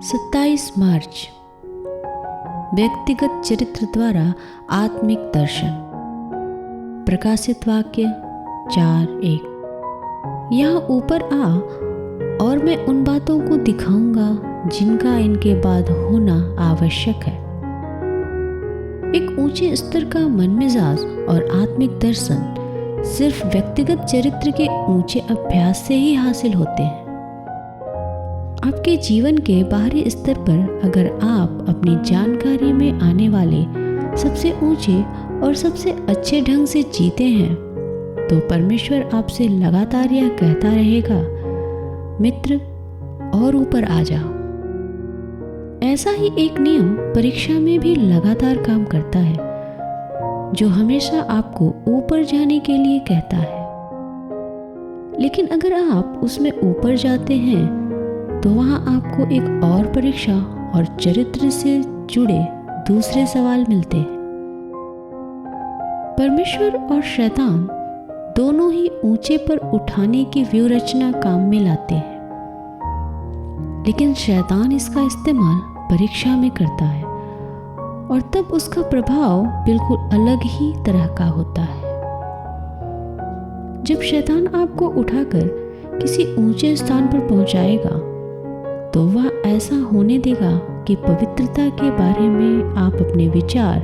27 मार्च व्यक्तिगत चरित्र द्वारा आत्मिक दर्शन। प्रकाशित वाक्य 4:1। यहाँ ऊपर आ और मैं उन बातों को दिखाऊंगा जिनका इनके बाद होना आवश्यक है। एक ऊंचे स्तर का मन मिजाज और आत्मिक दर्शन सिर्फ व्यक्तिगत चरित्र के ऊंचे अभ्यास से ही हासिल होते हैं। आपके जीवन के बाहरी स्तर पर अगर आप अपनी जानकारी में आने वाले सबसे ऊंचे और सबसे अच्छे ढंग से जीते हैं, तो परमेश्वर आपसे लगातार यह कहता रहेगा, मित्र और ऊपर आ जाओ। ऐसा ही एक नियम परीक्षा में भी लगातार काम करता है, जो हमेशा आपको ऊपर जाने के लिए कहता है। लेकिन अगर आप उसमें ऊपर जाते हैं तो वहां आपको एक और परीक्षा और चरित्र से जुड़े दूसरे सवाल मिलते हैं। परमेश्वर और शैतान दोनों ही ऊंचे पर उठाने की व्यूहरचना काम में लाते हैं, लेकिन शैतान इसका इस्तेमाल परीक्षा में करता है और तब उसका प्रभाव बिल्कुल अलग ही तरह का होता है। जब शैतान आपको उठाकर किसी ऊंचे स्थान पर पहुंचाएगा, तो वह ऐसा होने देगा कि पवित्रता के बारे में आप अपने विचार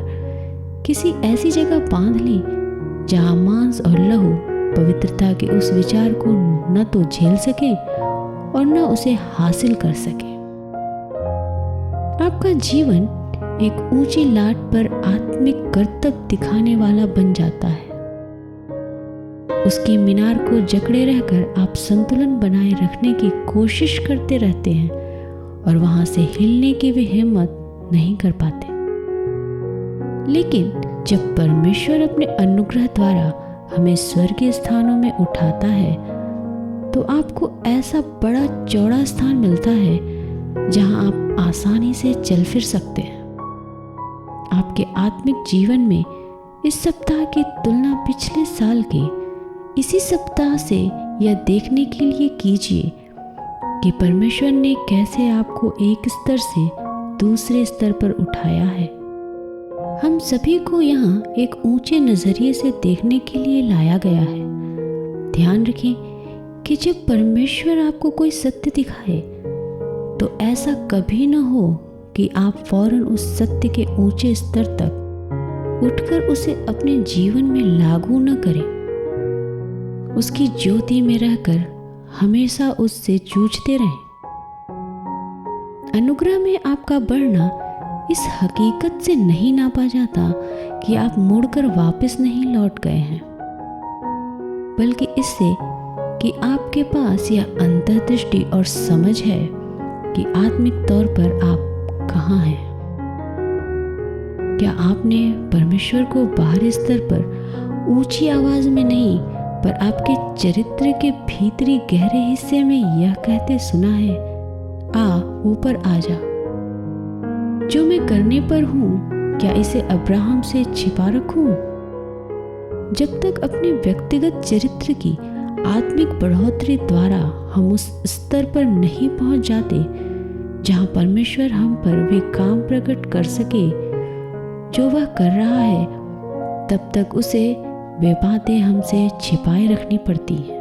किसी ऐसी जगह बांध लें जहां मांस और लहू पवित्रता के उस विचार को न तो झेल सके और न उसे हासिल कर सके। आपका जीवन एक ऊंची लाट पर आत्मिक करतब दिखाने वाला बन जाता है। उसकी मीनार को जकड़े रहकर आप संतुलन बनाए रखने की कोशिश करते रहते हैं और वहां से हिलने की भी हिम्मत नहीं कर पाते। लेकिन जब परमेश्वर अपने अनुग्रह द्वारा हमें स्वर्गीय स्थानों में उठाता है, तो आपको ऐसा बड़ा चौड़ा स्थान मिलता है जहां आप आसानी से चल फिर सकते हैं। आपके आत्मिक जीवन में इस सप्ताह की तुलना पिछले साल के इसी सप्ताह से यह देखने के लिए कीजिए कि परमेश्वर ने कैसे आपको एक स्तर से दूसरे स्तर पर उठाया है। हम सभी को यहाँ एक ऊंचे नजरिए से देखने के लिए लाया गया है। ध्यान रखें कि जब परमेश्वर आपको कोई सत्य दिखाए, तो ऐसा कभी न हो कि आप फौरन उस सत्य के ऊंचे स्तर तक उठकर उसे अपने जीवन में लागू न करें। उसकी ज्योति में रहकर हमेशा उससे जूझते रहें। अनुग्रह में आपका बढ़ना इस हकीकत से नहीं नापा जाता कि आप मुड़कर वापस नहीं लौट गए हैं, बल्कि इससे कि आपके पास यह अंतर्दृष्टि और समझ है कि आत्मिक तौर पर आप कहाँ हैं। क्या आपने परमेश्वर को बाहरी स्तर पर ऊंची आवाज में नहीं, पर आपके चरित्र के भीतरी गहरे हिस्से में यह कहते सुना है, आ ऊपर आ जा। जो मैं करने पर हूं, क्या इसे अब्राहम से छिपा रखूं? जब तक अपने व्यक्तिगत चरित्र की आत्मिक बढ़ोतरी द्वारा हम उस स्तर पर नहीं पहुंच जाते जहां परमेश्वर हम पर वे काम प्रकट कर सके जो वह कर रहा है, तब तक उसे वे बातें हमसे छिपाए रखनी पड़ती हैं।